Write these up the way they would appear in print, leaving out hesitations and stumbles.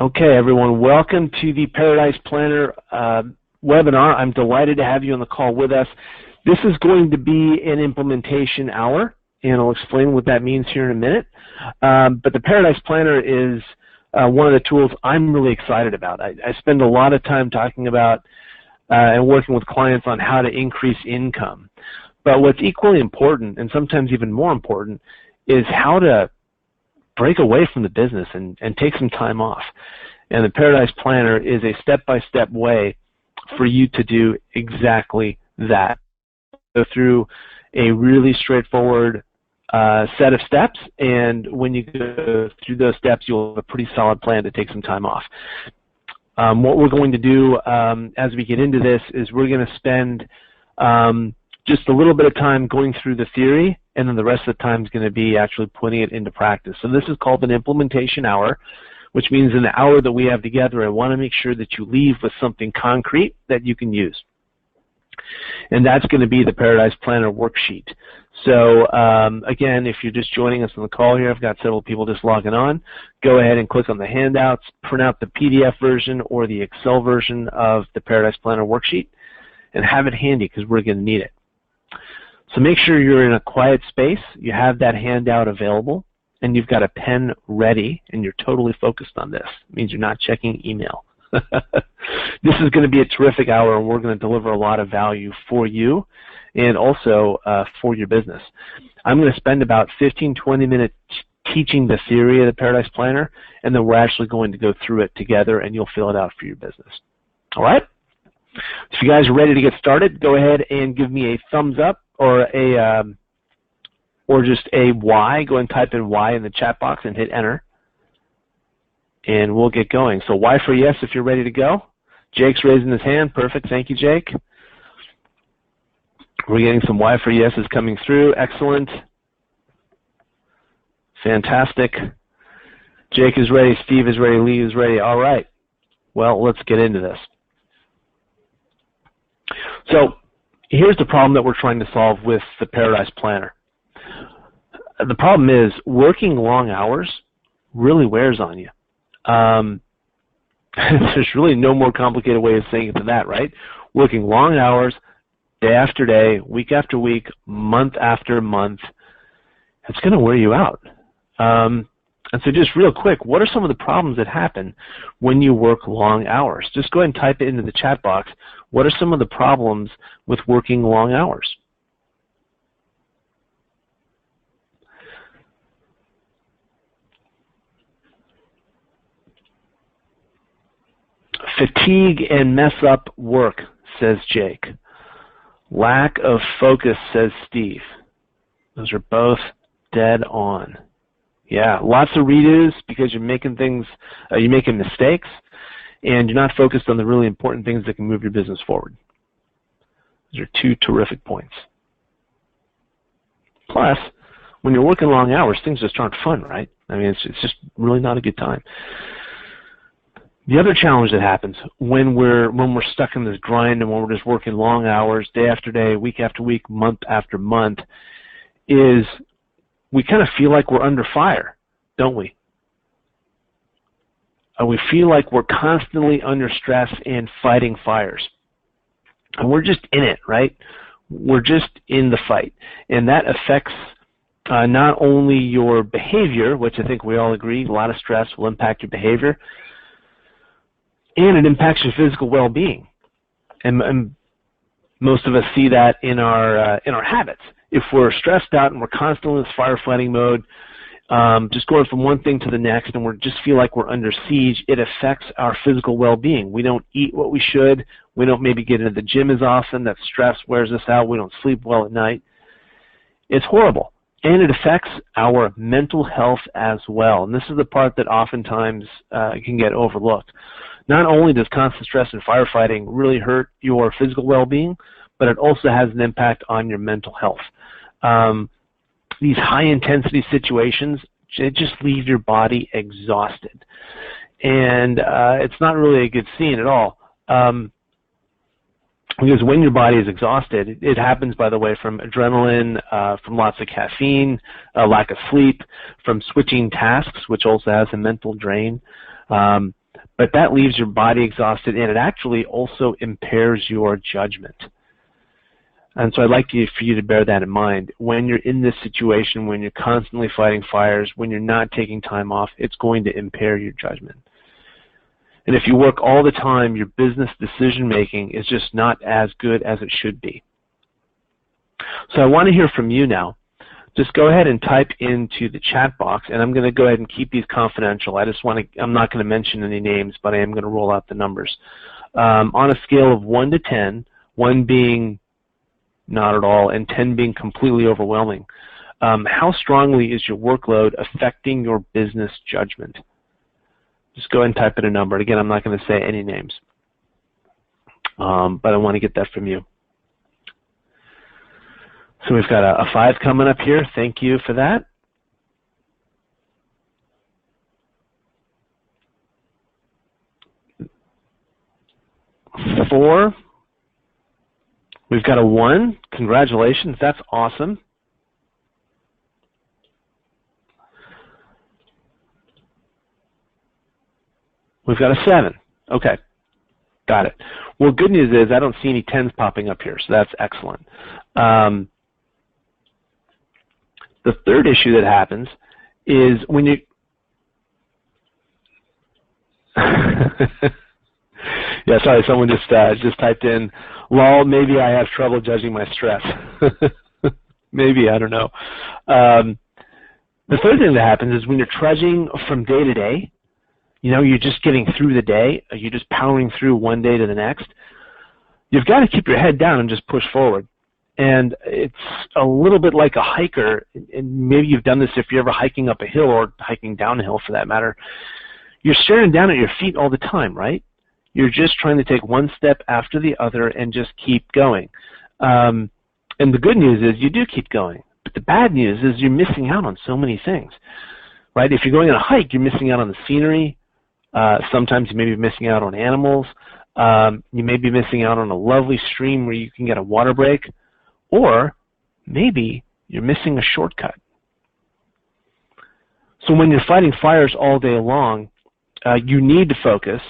Okay, everyone, welcome to the Paradise Planner webinar. I'm delighted to have you on the call with us. This is going to be an implementation hour, and I'll explain what that means here in a minute. But the Paradise Planner is one of the tools I'm really excited about. I spend a lot of time talking about and working with clients on how to increase income. But what's equally important, and sometimes even more important, is how to break away from the business and take some time off. And the Paradise Planner is a step-by-step way for you to do exactly that. Go through a really straightforward set of steps, and when you go through those steps, you'll have a pretty solid plan to take some time off. What we're going to do as we get into this is we're going to spend just a little bit of time going through the theory, and then the rest of the time is going to be actually putting it into practice. So this is called an implementation hour, which means in the hour that we have together, I want to make sure that you leave with something concrete that you can use. And that's going to be the Paradise Planner worksheet. So again, if you're just joining us on the call here, I've got several people just logging on. Go ahead and click on the handouts, print out the PDF version or the Excel version of the Paradise Planner worksheet, and have it handy because we're going to need it. So make sure you're in a quiet space, you have that handout available, and you've got a pen ready, and you're totally focused on this. It means you're not checking email. This is going to be a terrific hour, and we're going to deliver a lot of value for you and also for your business. I'm going to spend about 15-20 minutes teaching the theory of the Paradise Planner, and then we're actually going to go through it together, and you'll fill it out for your business. All right? If you guys are ready to get started, go ahead and give me a thumbs up or just a Y. Go and type in Y in the chat box and hit enter, and we'll get going. So Y for yes if you're ready to go. Jake's raising his hand. Perfect. Thank you, Jake. We're getting some Y for yeses coming through. Excellent. Fantastic. Jake is ready. Steve is ready. Lee is ready. All right. Well, let's get into this. So here's the problem that we're trying to solve with the Paradise Planner. The problem is working long hours really wears on you. There's really no more complicated way of saying it than that, right? Working long hours, day after day, week after week, month after month, it's going to wear you out. And so just real quick, what are some of the problems that happen when you work long hours? Just go ahead and type it into the chat box. What are some of the problems with working long hours? Fatigue and mess up work, says Jake. Lack of focus, says Steve. Those are both dead on. Yeah, lots of redos because you're making things, you're making mistakes, and you're not focused on the really important things that can move your business forward. Those are two terrific points. Plus, when you're working long hours, things just aren't fun, right? I mean, it's just really not a good time. The other challenge that happens when we're stuck in this grind and when we're just working long hours, day after day, week after week, month after month, is we kind of feel like we're under fire, don't we? We feel like we're constantly under stress and fighting fires. And we're just in it, right? We're just in the fight. And that affects not only your behavior, which I think we all agree, a lot of stress will impact your behavior, and it impacts your physical well-being. And most of us see that in our habits. If we're stressed out and we're constantly in this firefighting mode, just going from one thing to the next, and we just feel like we're under siege, it affects our physical well-being. We don't eat what we should. We don't maybe get into the gym as often. That stress wears us out. We don't sleep well at night. It's horrible. And it affects our mental health as well. And this is the part that oftentimes can get overlooked. Not only does constant stress and firefighting really hurt your physical well-being, but it also has an impact on your mental health. These high-intensity situations, they just leave your body exhausted. And it's not really a good scene at all. Because when your body is exhausted, it happens, by the way, from adrenaline, from lots of caffeine, lack of sleep, from switching tasks, which also has a mental drain. but that leaves your body exhausted, and it actually also impairs your judgment. And so I'd like for you to bear that in mind. When you're in this situation, when you're constantly fighting fires, when you're not taking time off, it's going to impair your judgment. And if you work all the time, your business decision-making is just not as good as it should be. So I want to hear from you now. Just go ahead and type into the chat box, and I'm going to go ahead and keep these confidential. I'm not going to mention any names, but I am going to roll out the numbers. On a scale of 1 to 10, 1 being not at all, and 10 being completely overwhelming, how strongly is your workload affecting your business judgment? Just go ahead and type in a number. Again, I'm not going to say any names, but I want to get that from you. So we've got a 5 coming up here. Thank you for that. Four. We've got a 1. Congratulations. That's awesome. We've got a 7. Okay. Got it. Well, good news is I don't see any 10s popping up here, so that's excellent. The third issue that happens is when you yeah, sorry, someone just typed in, lol, maybe I have trouble judging my stress. Maybe, I don't know. The third thing that happens is when you're trudging from day to day, you know, you're just getting through the day, you're just powering through one day to the next, you've got to keep your head down and just push forward. And it's a little bit like a hiker, and maybe you've done this if you're ever hiking up a hill or hiking down a hill for that matter. You're staring down at your feet all the time, right? You're just trying to take one step after the other and just keep going. And the good news is you do keep going. But the bad news is you're missing out on so many things, right? If you're going on a hike, you're missing out on the scenery. Sometimes you may be missing out on animals. You may be missing out on a lovely stream where you can get a water break. Or maybe you're missing a shortcut. So when you're fighting fires all day long, you need to focus.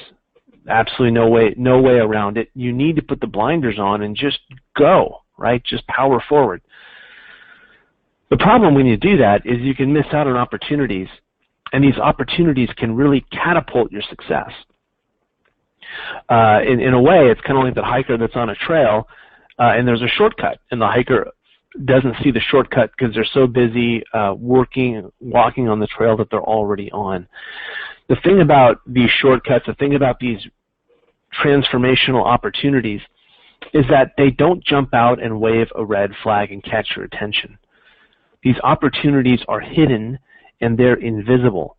Absolutely no way around it. You need to put the blinders on and just go, right? Just power forward. The problem when you do that is you can miss out on opportunities, and these opportunities can really catapult your success. In a way, it's kind of like the hiker that's on a trail, and there's a shortcut, and the hiker doesn't see the shortcut because they're so busy walking on the trail that they're already on. The thing about these shortcuts, the thing about these transformational opportunities is that they don't jump out and wave a red flag and catch your attention. These opportunities are hidden and they're invisible.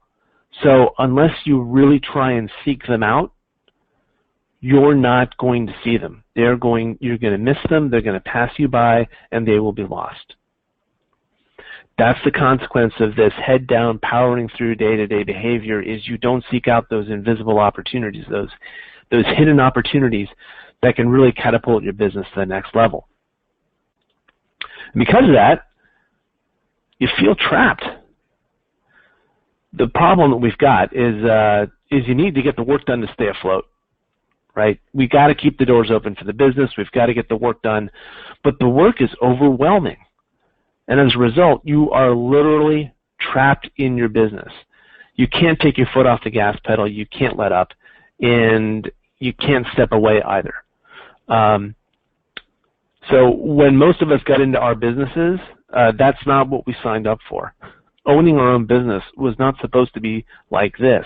So unless you really try and seek them out, you're not going to see them. You're going to miss them, they're going to pass you by, and they will be lost. That's the consequence of this head down, powering through day-to-day behavior, is you don't seek out those invisible opportunities, those hidden opportunities that can really catapult your business to the next level. And because of that, you feel trapped. The problem that we've got is you need to get the work done to stay afloat. Right? We've got to keep the doors open for the business. We've got to get the work done. But the work is overwhelming. And as a result, you are literally trapped in your business. You can't take your foot off the gas pedal. You can't let up. And you can't step away either. So when most of us got into our businesses, that's not what we signed up for. Owning our own business was not supposed to be like this,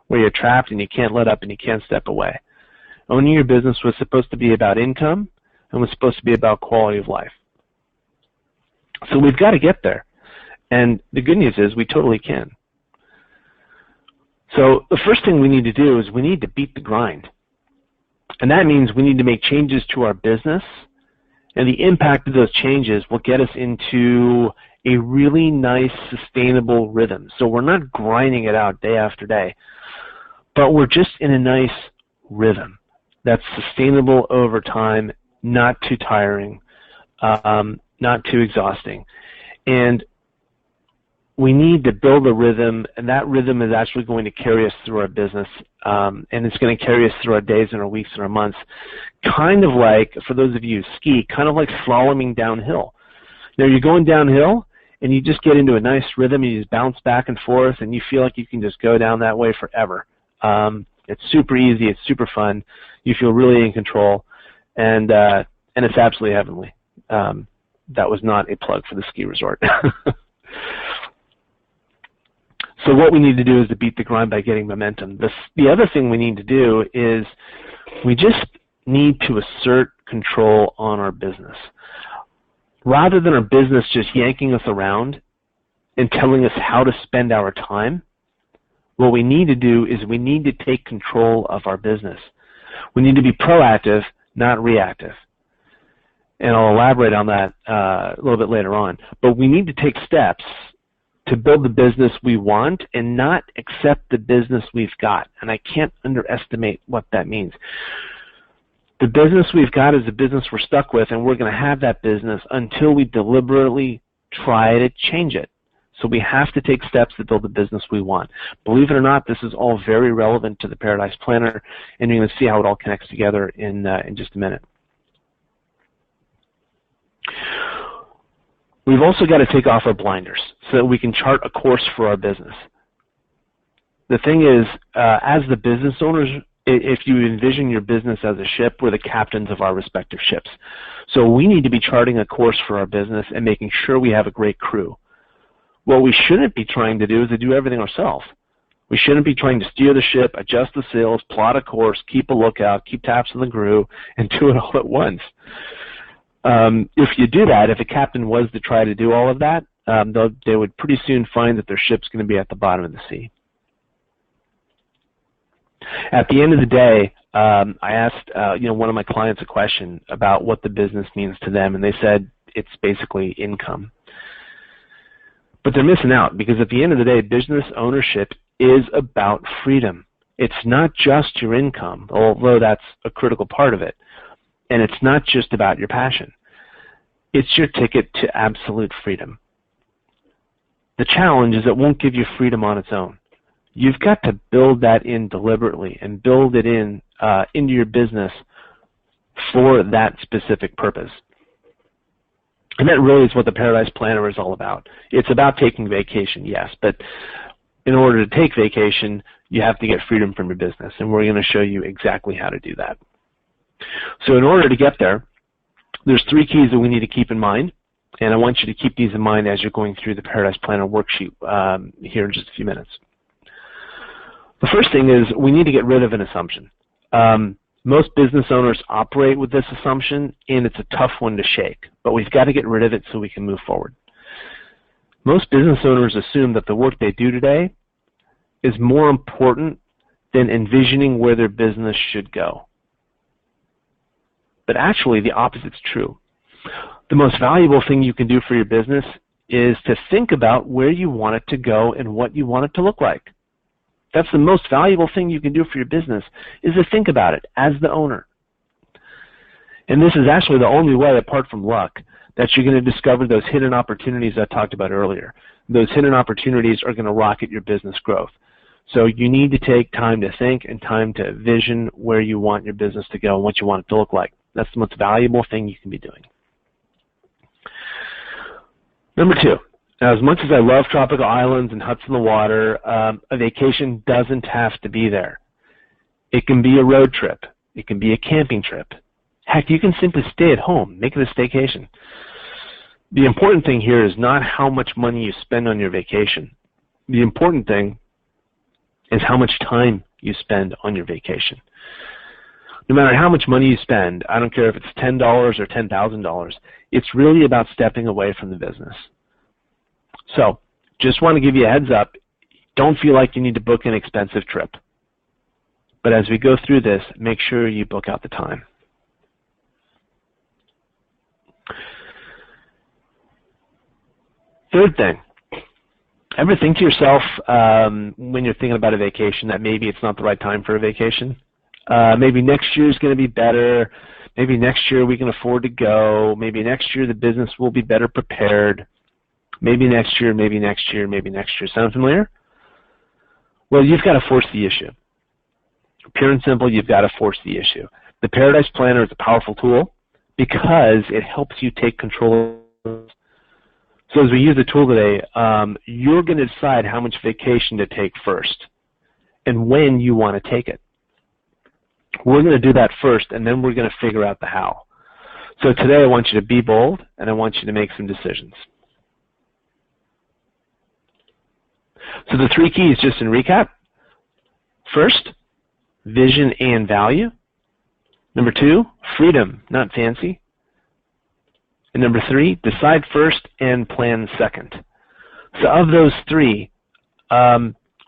where you're trapped and you can't let up and you can't step away. Owning your business was supposed to be about income and was supposed to be about quality of life. So we've got to get there. And the good news is we totally can. So the first thing we need to do is we need to beat the grind. And that means we need to make changes to our business, and the impact of those changes will get us into a really nice, sustainable rhythm. So we're not grinding it out day after day, but we're just in a nice rhythm that's sustainable over time, not too tiring, not too exhausting. And we need to build a rhythm, and that rhythm is actually going to carry us through our business, and it's going to carry us through our days and our weeks and our months, kind of like, for those of you who ski, kind of like slaloming downhill. Now, you're going downhill, and you just get into a nice rhythm, and you just bounce back and forth, and you feel like you can just go down that way forever. It's super easy. It's super fun. You feel really in control, and it's absolutely heavenly. That was not a plug for the ski resort. So what we need to do is to beat the grind by getting momentum. The other thing we need to do is we just need to assert control on our business. Rather than our business just yanking us around and telling us how to spend our time, what we need to do is we need to take control of our business. We need to be proactive, not reactive. And I'll elaborate on that a little bit later on. But we need to take steps to build the business we want and not accept the business we've got. And I can't underestimate what that means. The business we've got is the business we're stuck with, and we're going to have that business until we deliberately try to change it. So we have to take steps to build the business we want. Believe it or not, this is all very relevant to the Paradise Planner, and you're going to see how it all connects together in just a minute. We've also got to take off our blinders so that we can chart a course for our business. The thing is, as the business owners, if you envision your business as a ship, we're the captains of our respective ships. So we need to be charting a course for our business and making sure we have a great crew. What we shouldn't be trying to do is to do everything ourselves. We shouldn't be trying to steer the ship, adjust the sails, plot a course, keep a lookout, keep taps on the crew, and do it all at once. If you do that, if a captain was to try to do all of that, they would pretty soon find that their ship's going to be at the bottom of the sea. At the end of the day, I asked one of my clients a question about what the business means to them, and they said it's basically income. But they're missing out, because at the end of the day, business ownership is about freedom. It's not just your income, although that's a critical part of it. And it's not just about your passion. It's your ticket to absolute freedom. The challenge is it won't give you freedom on its own. You've got to build that in deliberately and build it in into your business for that specific purpose. And that really is what the Paradise Planner is all about. It's about taking vacation, yes, but in order to take vacation, you have to get freedom from your business, and we're going to show you exactly how to do that. So in order to get there, there's 3 keys that we need to keep in mind, and I want you to keep these in mind as you're going through the Paradise Planner worksheet here in just a few minutes. The first thing is we need to get rid of an assumption. Most business owners operate with this assumption, and it's a tough one to shake, but we've got to get rid of it so we can move forward. Most business owners assume that the work they do today is more important than envisioning where their business should go. But actually, the opposite's true. The most valuable thing you can do for your business is to think about where you want it to go and what you want it to look like. That's the most valuable thing you can do for your business, is to think about it as the owner. And this is actually the only way, apart from luck, that you're going to discover those hidden opportunities I talked about earlier. Those hidden opportunities are going to rocket your business growth. So you need to take time to think and time to vision where you want your business to go and what you want it to look like. That's the most valuable thing you can be doing. Number 2. Now, as much as I love tropical islands and huts in the water, a vacation doesn't have to be there. It can be a road trip. It can be a camping trip. Heck, you can simply stay at home, make it a staycation. The important thing here is not how much money you spend on your vacation. The important thing is how much time you spend on your vacation. No matter how much money you spend, I don't care if it's $10 or $10,000, it's really about stepping away from the business. So, just want to give you a heads up, don't feel like you need to book an expensive trip. But as we go through this, make sure you book out the time. Third thing, ever think to yourself when you're thinking about a vacation that maybe it's not the right time for a vacation? Maybe next year is going to be better. Maybe next year we can afford to go. Maybe next year the business will be better prepared. Maybe next year, maybe next year, maybe next year. Sound familiar? Well, you've got to force the issue. Pure and simple, you've got to force the issue. The Paradise Planner is a powerful tool because it helps you take control. So as we use the tool today, you're going to decide how much vacation to take first and when you want to take it. We're going to do that first, and then we're going to figure out the how. So today I want you to be bold, and I want you to make some decisions. So the three keys, just in recap. First, vision and value. Number two, freedom, not fancy. And number three, decide first and plan second. So of those three,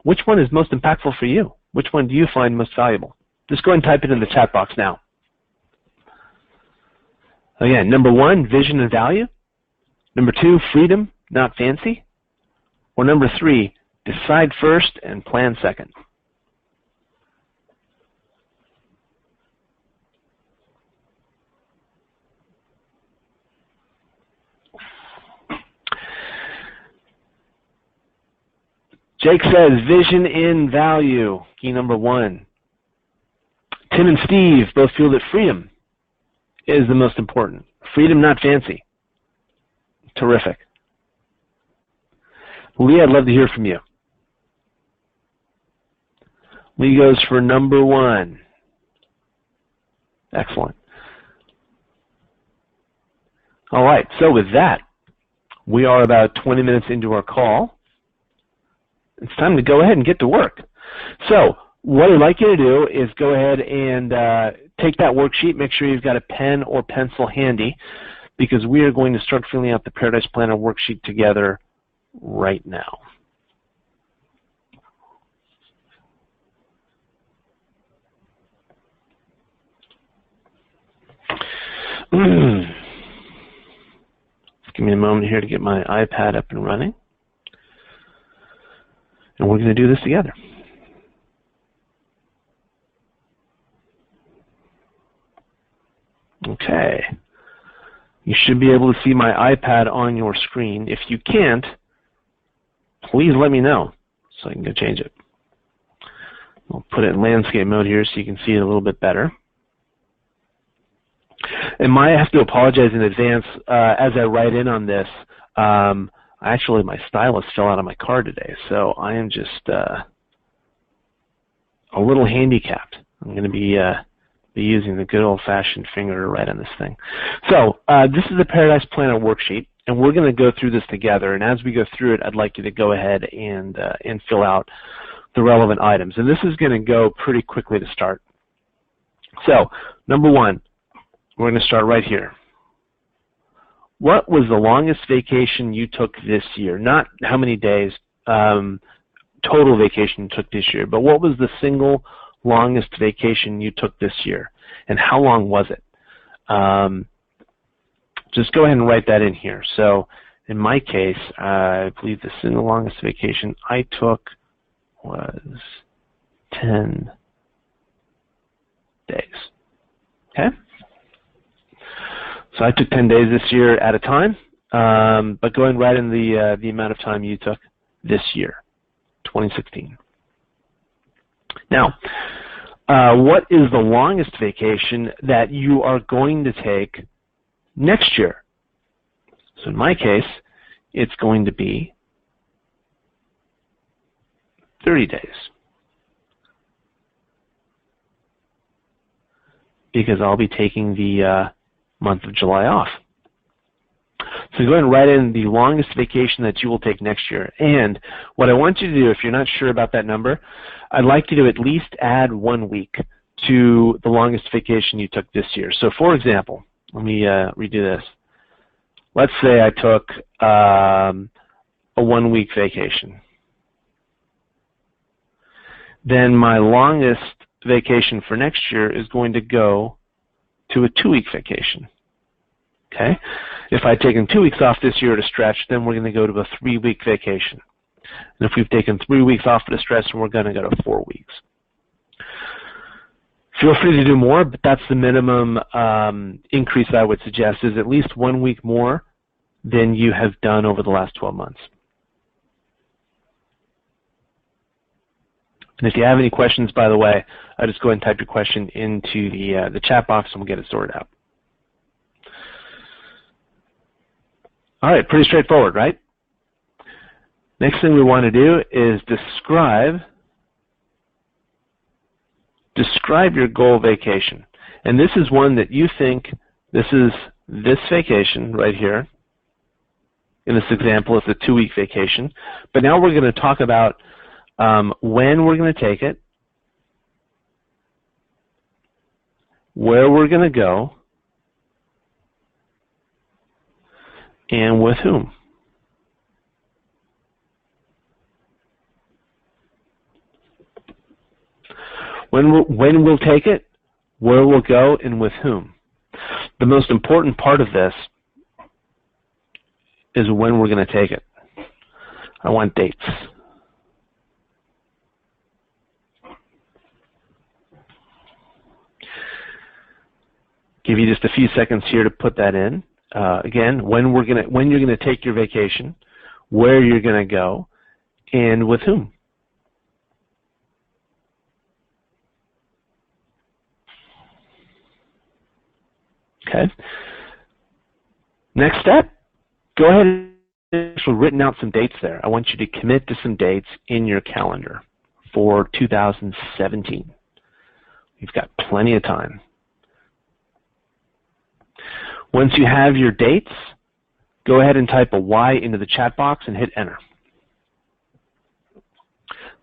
which one is most impactful for you? Which one do you find most valuable? Just go ahead and type it in the chat box now. Again, number one, vision and value. Number two, freedom, not fancy. Or number three, decide first and plan second. Jake says vision in value, key number one. Tim and Steve both feel that freedom is the most important. Freedom, not fancy. Terrific. Lee, I'd love to hear from you. Lee goes for number one. Excellent. All right, so with that, we are about 20 minutes into our call. It's time to go ahead and get to work. So what I'd like you to do is go ahead and take that worksheet. Make sure you've got a pen or pencil handy because we are going to start filling out the Paradise Planner worksheet together right now. Just give me a moment here to get my iPad up and running. And we're going to do this together. Okay. You should be able to see my iPad on your screen. If you can't, please let me know so I can go change it. I'll put it in landscape mode here so you can see it a little bit better. And I have to apologize in advance as I write in on this. Actually, my stylus fell out of my car today, so I am just a little handicapped. I'm going to be using the good old-fashioned finger to write on this thing. So this is the Paradise Planner worksheet, and we're going to go through this together. And as we go through it, I'd like you to go ahead and fill out the relevant items. And this is going to go pretty quickly to start. So number one, we're going to start right here. What was the longest vacation you took this year? Not how many days total vacation you took this year, but what was the single longest vacation you took this year, and how long was it? Just go ahead and write that in here. So in my case, I believe the single longest vacation I took was 10 days. Okay? So I took 10 days this year at a time, but go ahead and write in the amount of time you took this year, 2016. Now, what is the longest vacation that you are going to take next year? So in my case, it's going to be 30 days. Because I'll be taking the month of July off. So go ahead and write in the longest vacation that you will take next year. And what I want you to do, if you're not sure about that number, I'd like you to at least add 1 week to the longest vacation you took this year. So for example, let me redo this. Let's say I took a 1 week vacation. Then my longest vacation for next year is going to go to a 2 week vacation. Okay? If I'd taken 2 weeks off this year at a stretch, then we're going to go to a 3 week vacation. And if we've taken 3 weeks off at a stretch, then we're going to go to 4 weeks. Feel free to do more, but that's the minimum increase I would suggest, is at least 1 week more than you have done over the last 12 months. And if you have any questions, by the way, just go ahead and type your question into the chat box and we'll get it sorted out. All right, pretty straightforward, right? Next thing we want to do is describe your goal vacation. And this is one that you think, this is this vacation right here. In this example, it's a 2-week vacation. But now we're going to talk about when we're going to take it, where we're going to go, and with whom. When we'll take it, where we'll go, and with whom. The most important part of this is when we're going to take it. I want dates. Give you just a few seconds here to put that in. Again, when you're going to take your vacation, where you're going to go, and with whom. Okay. Next step, go ahead and actually written out some dates there. I want you to commit to some dates in your calendar for 2017. You've got plenty of time. Once you have your dates, go ahead and type a Y into the chat box and hit enter.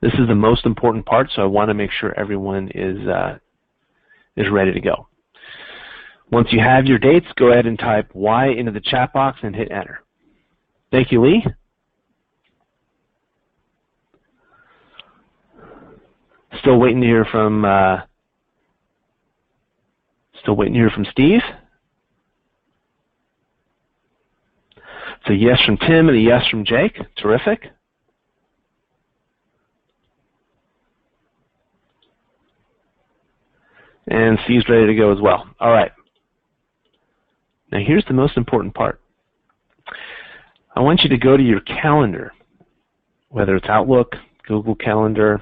This is the most important part, so I want to make sure everyone is ready to go. Once you have your dates, go ahead and type Y into the chat box and hit enter. Thank you, Lee. Still waiting to hear from Steve. It's a yes from Tim and a yes from Jake. Terrific. And Steve's ready to go as well. All right. Now here's the most important part. I want you to go to your calendar, whether it's Outlook, Google Calendar,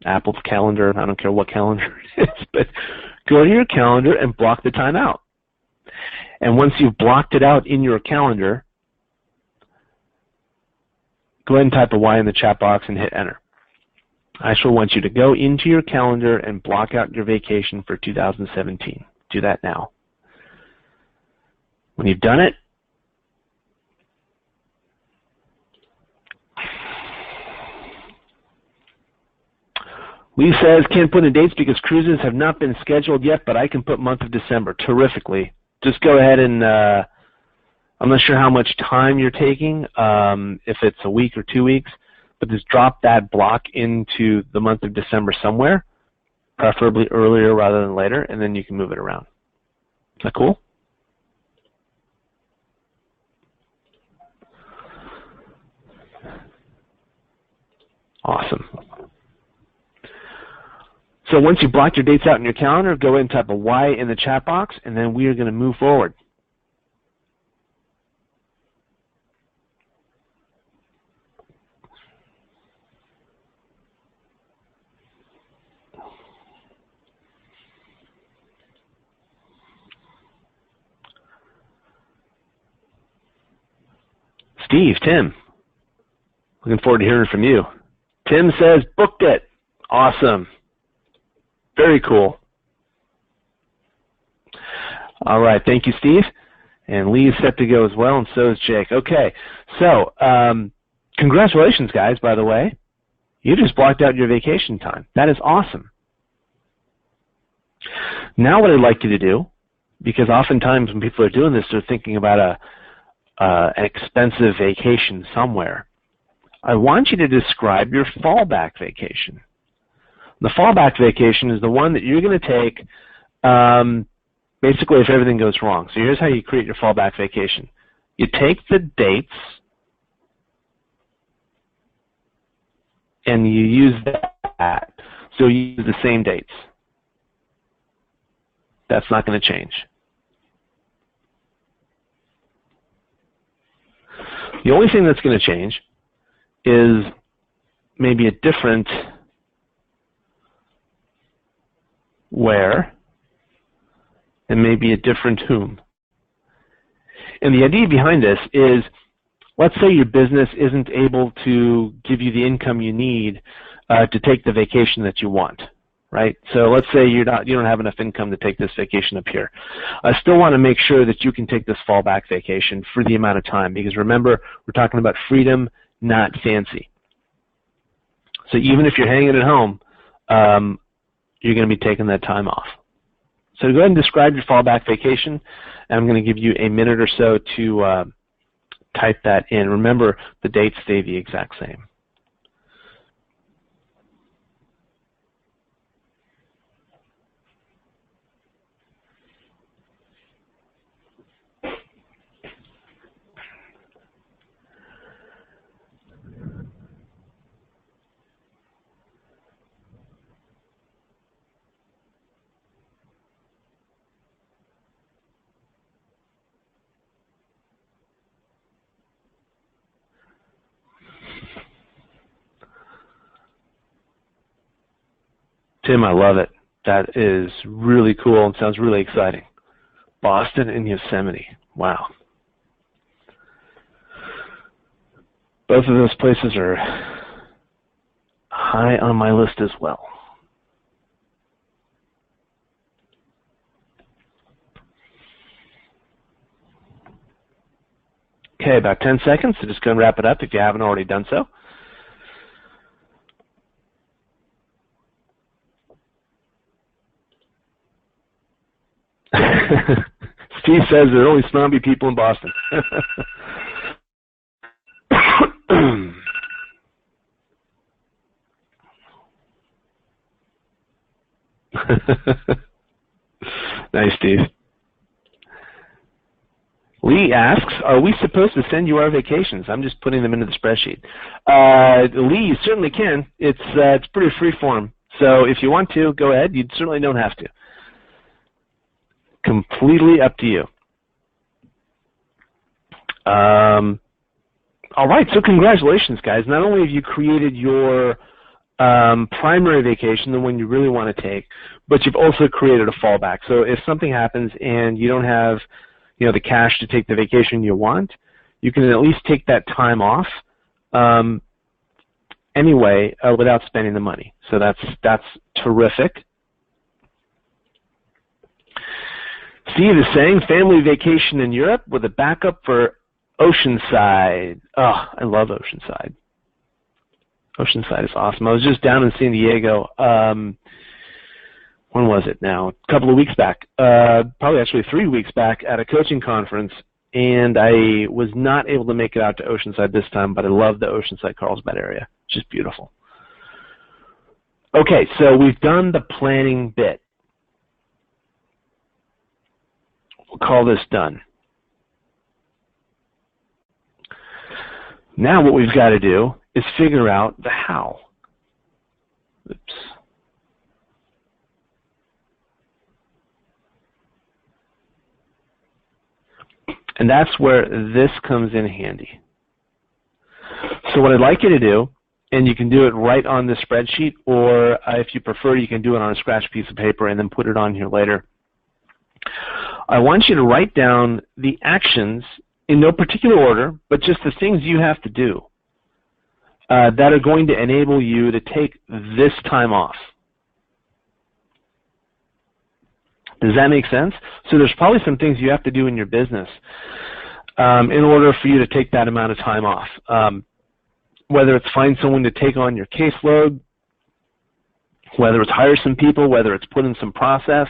Apple's Calendar, I don't care what calendar it is, but go to your calendar and block the time out. And once you've blocked it out in your calendar, go ahead and type a Y in the chat box and hit enter. I shall want you to go into your calendar and block out your vacation for 2017. Do that now. When you've done it, Lee says, can't put in dates because cruises have not been scheduled yet, but I can put month of December. Terrifically. Just go ahead and, I'm not sure how much time you're taking, if it's a week or 2 weeks, but just drop that block into the month of December somewhere, preferably earlier rather than later, and then you can move it around. Is that cool? Awesome. So once you block your dates out in your calendar, go ahead and type a Y in the chat box, and then we are going to move forward. Steve, Tim, looking forward to hearing from you. Tim says, booked it. Awesome. Very cool. All right, thank you, Steve. And Lee is set to go as well, and so is Jake. Okay, so congratulations, guys, by the way. You just blocked out your vacation time. That is awesome. Now what I'd like you to do, because oftentimes when people are doing this, they're thinking about an expensive vacation somewhere. I want you to describe your fallback vacation. The fallback vacation is the one that you're going to take basically if everything goes wrong. So here's how you create your fallback vacation. You take the dates and you use that. So you use the same dates. That's not going to change. The only thing that's going to change is maybe a different where and maybe a different whom. And the idea behind this is, let's say your business isn't able to give you the income you need to take the vacation that you want, right? So let's say you don't have enough income to take this vacation up here. I still want to make sure that you can take this fallback vacation for the amount of time, because remember, we're talking about freedom, not fancy. So even if you're hanging at home, you're going to be taking that time off. So go ahead and describe your fallback vacation, and I'm going to give you a minute or so to type that in. Remember, the dates stay the exact same. Tim, I love it. That is really cool and sounds really exciting. Boston and Yosemite. Wow. Both of those places are high on my list as well. Okay, about 10 seconds, so just go and wrap it up if you haven't already done so. Steve says there are only snobby people in Boston. Nice, Steve. Lee asks, are we supposed to send you our vacations? I'm just putting them into the spreadsheet. Lee, you certainly can. It's pretty free form. So if you want to, go ahead. You certainly don't have to. Completely up to you. All right, so congratulations, guys. Not only have you created your primary vacation, the one you really want to take, but you've also created a fallback. So if something happens and you don't have the cash to take the vacation you want, you can at least take that time off anyway without spending the money. So that's terrific. Steve is saying family vacation in Europe with a backup for Oceanside. Oh, I love Oceanside. Oceanside is awesome. I was just down in San Diego. When was it now? A couple of weeks back. Probably actually 3 weeks back at a coaching conference, and I was not able to make it out to Oceanside this time, but I love the Oceanside Carlsbad area. It's just beautiful. Okay, so we've done the planning bit. We'll call this done. Now what we've got to do is figure out the how. Oops. And that's where this comes in handy. So what I'd like you to do, and you can do it right on this spreadsheet, or if you prefer, you can do it on a scratch piece of paper and then put it on here later. I want you to write down the actions in no particular order, but just the things you have to do that are going to enable you to take this time off. Does that make sense? So there's probably some things you have to do in your business in order for you to take that amount of time off. Whether it's find someone to take on your caseload, whether it's hire some people, whether it's put in some process,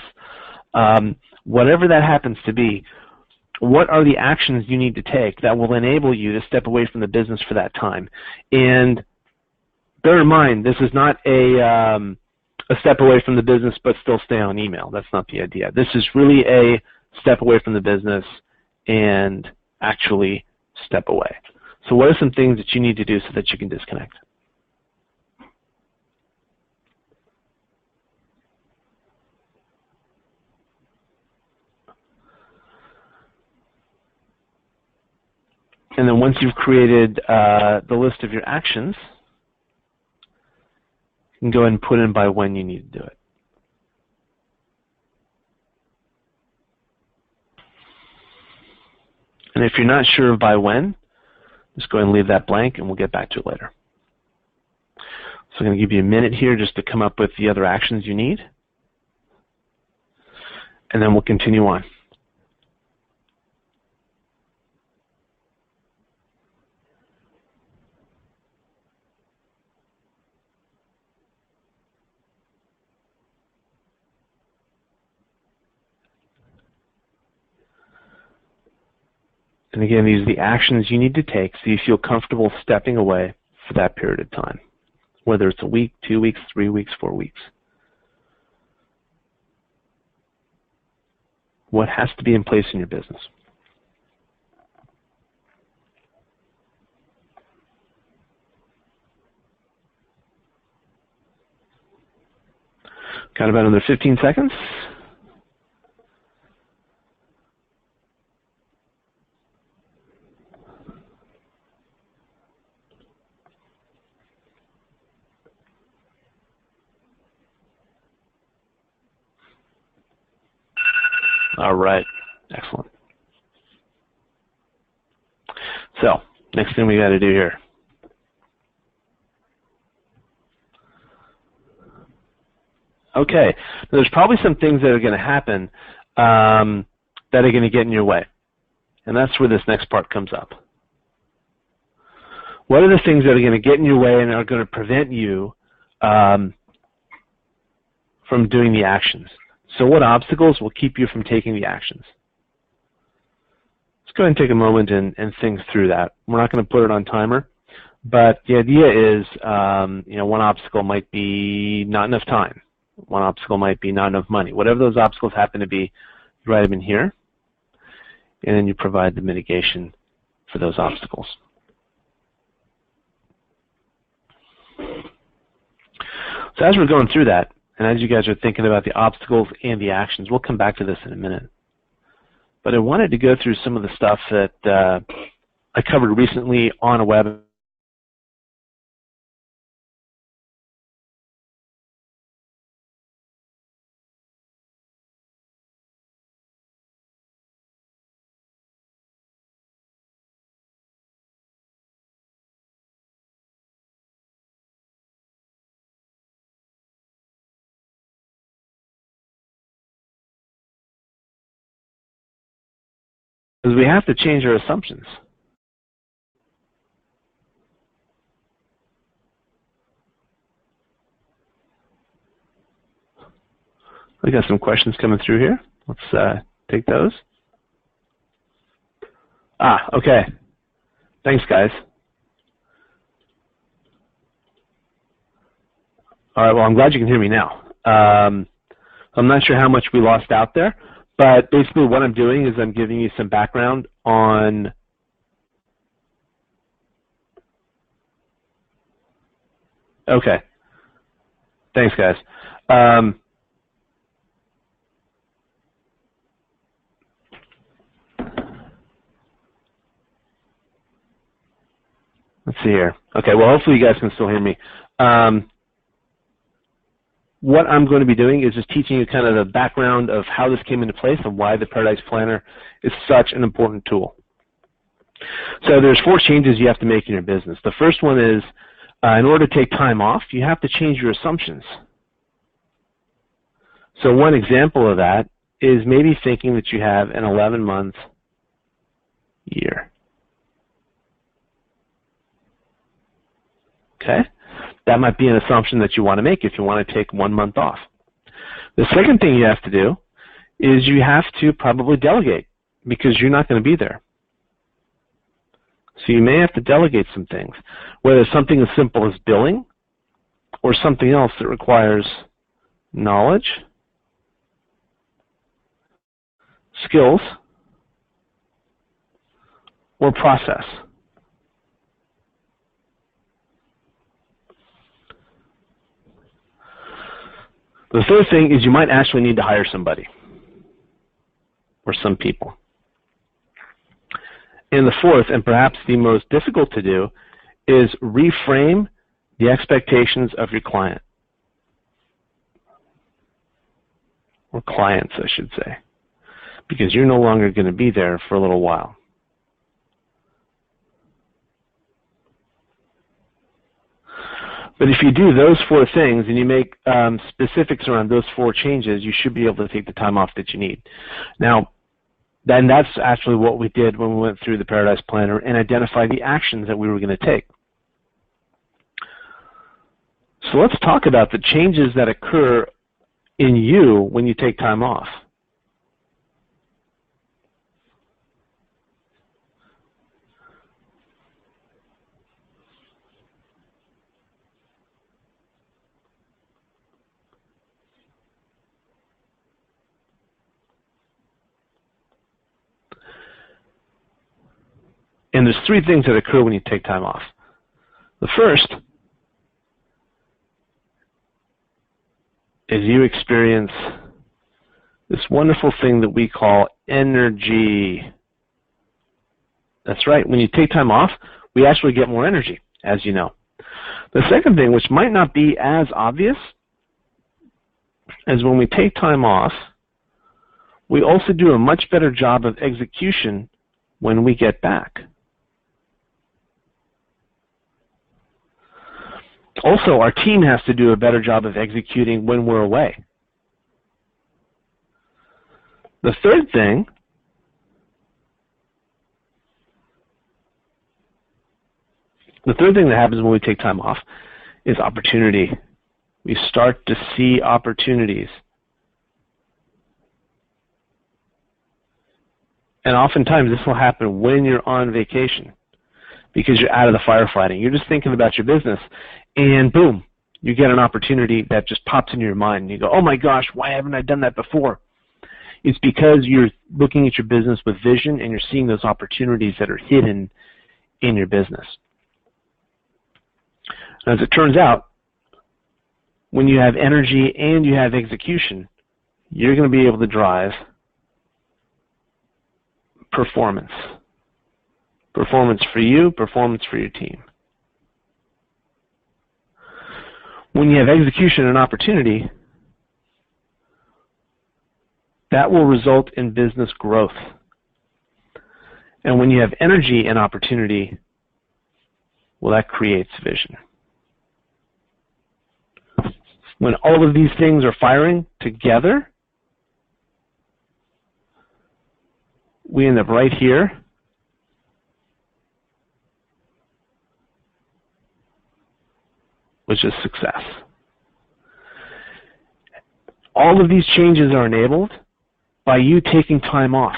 whatever that happens to be, what are the actions you need to take that will enable you to step away from the business for that time? And bear in mind, this is not a step away from the business but still stay on email. That's not the idea. This is really a step away from the business and actually step away. So what are some things that you need to do so that you can disconnect? And then once you've created the list of your actions, you can go ahead and put in by when you need to do it. And if you're not sure by when, just go ahead and leave that blank, and we'll get back to it later. So I'm going to give you a minute here just to come up with the other actions you need, and then we'll continue on. And again, these are the actions you need to take so you feel comfortable stepping away for that period of time, whether it's a week, 2 weeks, 3 weeks, 4 weeks. What has to be in place in your business? Got about another 15 seconds. All right, excellent. So, next thing we got to do here. Okay, there's probably some things that are going to happen that are going to get in your way, and that's where this next part comes up. What are the things that are going to get in your way and are going to prevent you from doing the actions? So what obstacles will keep you from taking the actions? Let's go ahead and take a moment and think through that. We're not going to put it on timer, but the idea is, one obstacle might be not enough time. One obstacle might be not enough money. Whatever those obstacles happen to be, you write them in here, and then you provide the mitigation for those obstacles. So as we're going through that, and as you guys are thinking about the obstacles and the actions, we'll come back to this in a minute. But I wanted to go through some of the stuff that I covered recently on a web. Because we have to change our assumptions. We got some questions coming through here. Let's take those. Okay. Thanks, guys. All right, well, I'm glad you can hear me now. I'm not sure how much we lost out there, but basically what I'm doing is I'm giving you some background on okay. Thanks, guys. Let's see here. Okay, well, hopefully you guys can still hear me. What I'm going to be doing is just teaching you kind of the background of how this came into place and why the Paradise Planner is such an important tool. So there's 4 changes you have to make in your business. The first one is, in order to take time off, you have to change your assumptions. So one example of that is maybe thinking that you have an 11-month year. Okay? That might be an assumption that you want to make if you want to take 1 month off. The second thing you have to do is you have to probably delegate because you're not going to be there. So you may have to delegate some things, whether it's something as simple as billing or something else that requires knowledge, skills, or process. The third thing is you might actually need to hire somebody or some people. And the fourth, and perhaps the most difficult to do, is reframe the expectations of your client. Or clients, I should say. Because you're no longer going to be there for a little while. But if you do those four things and you make specifics around those four changes, you should be able to take the time off that you need. Now, then that's actually what we did when we went through the Paradise Planner and identified the actions that we were going to take. So let's talk about the changes that occur in you when you take time off. And there's three things that occur when you take time off. The first is you experience this wonderful thing that we call energy. That's right. When you take time off, we actually get more energy, as you know. The second thing, which might not be as obvious, is when we take time off, we also do a much better job of execution when we get back. Also, our team has to do a better job of executing when we're away. The third thing that happens when we take time off is opportunity. We start to see opportunities. And oftentimes this will happen when you're on vacation because you're out of the firefighting. You're just thinking about your business, and boom, you get an opportunity that just pops into your mind. And you go, oh my gosh, why haven't I done that before? It's because you're looking at your business with vision and you're seeing those opportunities that are hidden in your business. As it turns out, when you have energy and you have execution, you're going to be able to drive performance. Performance for you, performance for your team. When you have execution and opportunity, that will result in business growth. And when you have energy and opportunity, well, that creates vision. When all of these things are firing together, we end up right here which is success. All of these changes are enabled by you taking time off.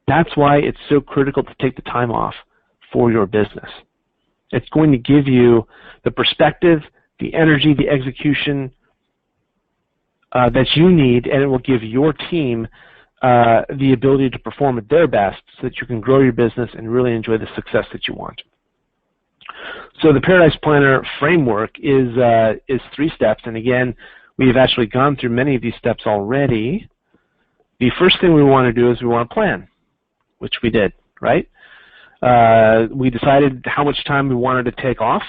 That's why it's so critical to take the time off for your business. It's going to give you the perspective, the energy, the execution that you need, and it will give your team the ability to perform at their best so that you can grow your business and really enjoy the success that you want. So the Paradise Planner framework is 3 steps, and again, we have actually gone through many of these steps already. The first thing we want to do is we want to plan, which we did, right? We decided how much time we wanted to take off,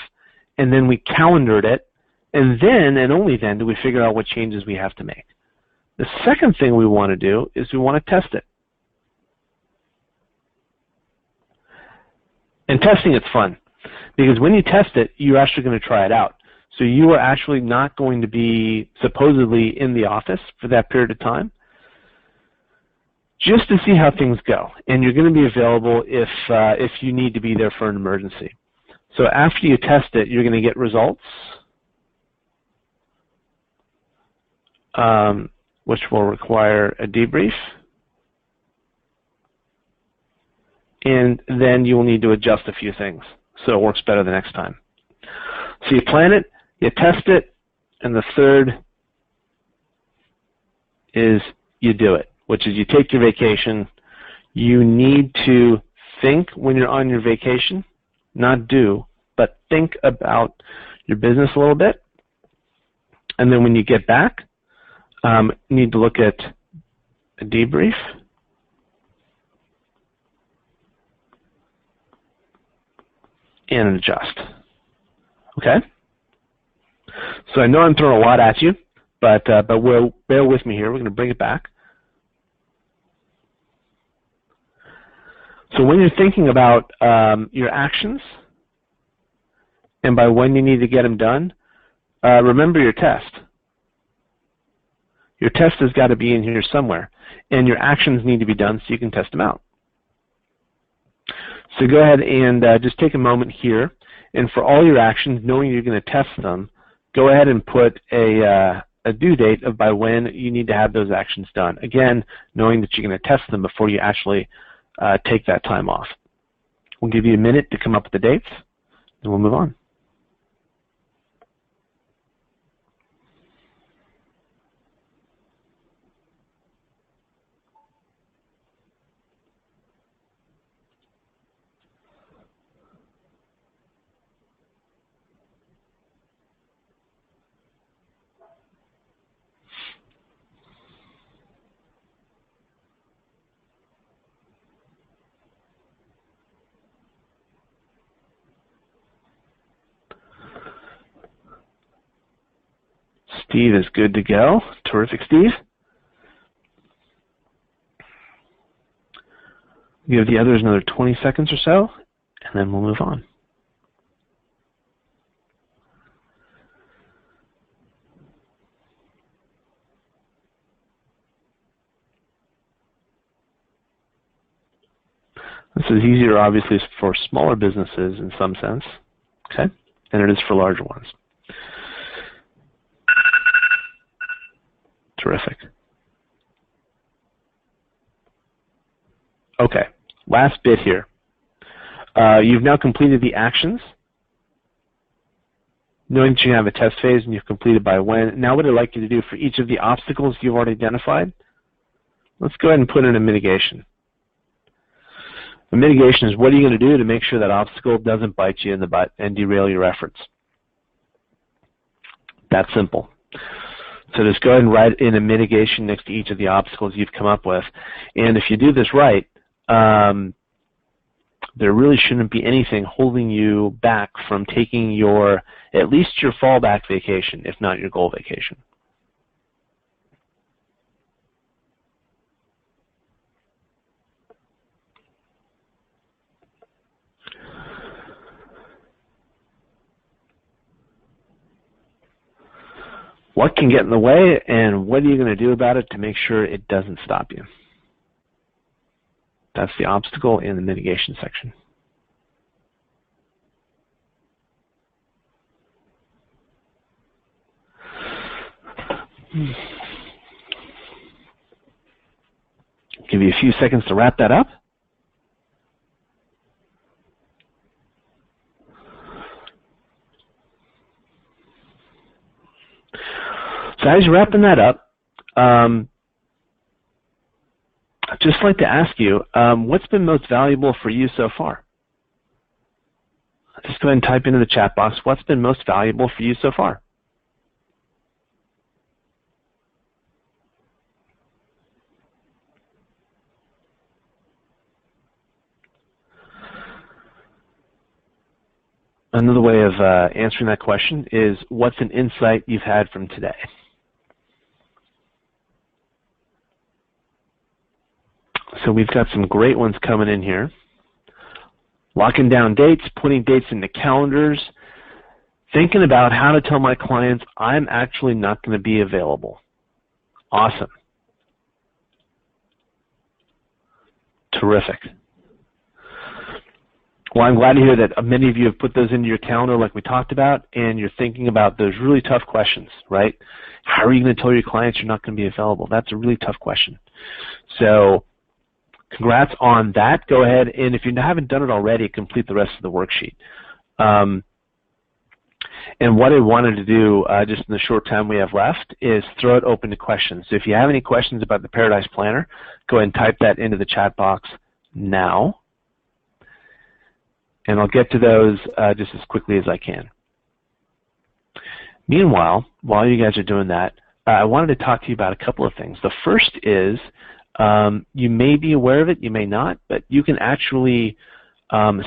and then we calendared it, and then, and only then, do we figure out what changes we have to make. The second thing we want to do is we want to test it. And testing it's fun, because when you test it, you're actually going to try it out. So you are actually not going to be supposedly in the office for that period of time, just to see how things go. And you're going to be available if you need to be there for an emergency. So after you test it, you're going to get results, which will require a debrief. And then you will need to adjust a few things so it works better the next time. So you plan it, you test it, and the third is you do it, which is you take your vacation. You need to think when you're on your vacation, not do, but think about your business a little bit. And then when you get back, you need to look at a debrief. and adjust. Okay? So I know I'm throwing a lot at you, but we'll bear with me here. We're going to bring it back. So when you're thinking about your actions and by when you need to get them done, remember your test. Your test has got to be in here somewhere, and your actions need to be done so you can test them out. So go ahead and just take a moment here, and for all your actions, knowing you're going to test them, go ahead and put a due date of by when you need to have those actions done. Again, knowing that you're going to test them before you actually take that time off. We'll give you a minute to come up with the dates, and we'll move on. Steve is good to go. Terrific, Steve. Give the others another 20 seconds or so, and then we'll move on. This is easier, obviously, for smaller businesses in some sense, okay, than it is for larger ones. Terrific. Okay, last bit here. You've now completed the actions. Knowing that you have a test phase and you've completed by when, now what I'd like you to do for each of the obstacles you've already identified, let's go ahead and put in a mitigation. The mitigation is what are you going to do to make sure that obstacle doesn't bite you in the butt and derail your efforts. That's simple. So just go ahead and write in a mitigation next to each of the obstacles you've come up with. And if you do this right, there really shouldn't be anything holding you back from taking your, at least your fallback vacation, if not your goal vacation. What can get in the way, and what are you going to do about it to make sure it doesn't stop you? That's the obstacle in the mitigation section. Give you a few seconds to wrap that up. So as you're wrapping that up, I'd just like to ask you, what's been most valuable for you so far? Just go ahead and type into the chat box, what's been most valuable for you so far? Another way of answering that question is, what's an insight you've had from today? So we've got some great ones coming in here. Locking down dates, putting dates into calendars, thinking about how to tell my clients I'm actually not going to be available. Awesome. Terrific. Well, I'm glad to hear that many of you have put those into your calendar like we talked about, and you're thinking about those really tough questions, right? How are you going to tell your clients you're not going to be available? That's a really tough question. So congrats on that. Go ahead, and if you haven't done it already, complete the rest of the worksheet. And what I wanted to do, just in the short time we have left, is throw it open to questions. So if you have any questions about the Paradise Planner, go ahead and type that into the chat box now. And I'll get to those just as quickly as I can. Meanwhile, while you guys are doing that, I wanted to talk to you about a couple of things. The first is, you may be aware of it, you may not, but you can actually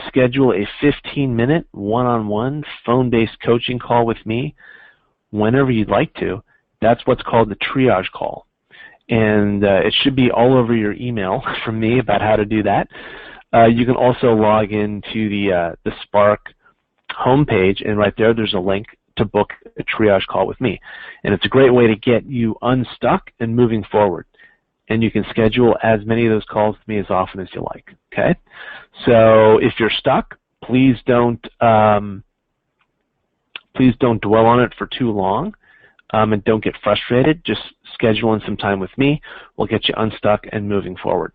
schedule a 15-minute one-on-one phone-based coaching call with me whenever you'd like to. That's what's called the triage call. And it should be all over your email from me about how to do that. You can also log into the Spark homepage, and right there's a link to book a triage call with me. And it's a great way to get you unstuck and moving forward. And you can schedule as many of those calls with me as often as you like. Okay? So if you're stuck, please don't dwell on it for too long, and don't get frustrated. Just schedule in some time with me. We'll get you unstuck and moving forward.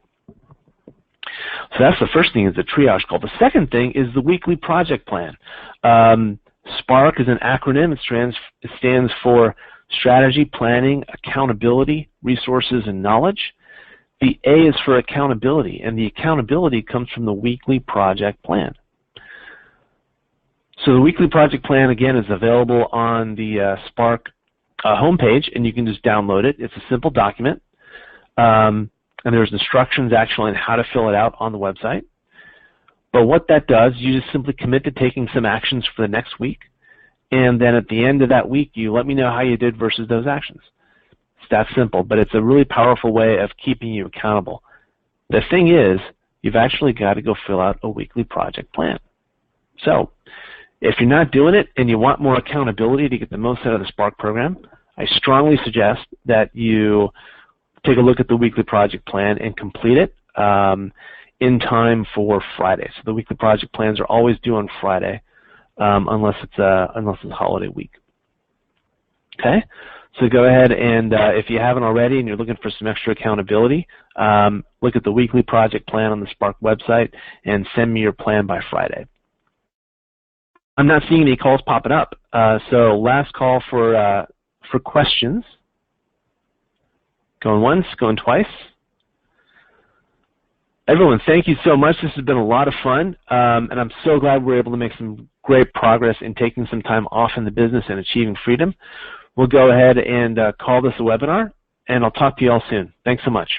So that's the first thing, is the triage call. The second thing is the weekly project plan. SPARK is an acronym. It stands for Strategy, Planning, Accountability, Resources, and Knowledge. The A is for accountability, and the accountability comes from the weekly project plan. So the weekly project plan, again, is available on the SPARK homepage, and you can just download it. It's a simple document, and there's instructions actually on how to fill it out on the website. But what that does, you just simply commit to taking some actions for the next week, and then at the end of that week, you let me know how you did versus those actions. It's that simple, but it's a really powerful way of keeping you accountable. The thing is, you've actually got to go fill out a weekly project plan. So if you're not doing it and you want more accountability to get the most out of the SPARK program, I strongly suggest that you take a look at the weekly project plan and complete it in time for Friday. So the weekly project plans are always due on Friday, unless it's a holiday week. Okay, so go ahead and if you haven't already and you're looking for some extra accountability, look at the weekly project plan on the SPARK website and send me your plan by Friday. I'm not seeing any calls popping up, so last call for questions. Going once, going twice. Everyone, thank you so much. This has been a lot of fun, and I'm so glad we're able to make some great progress in taking some time off in the business and achieving freedom. We'll go ahead and call this a webinar, and I'll talk to you all soon. Thanks so much.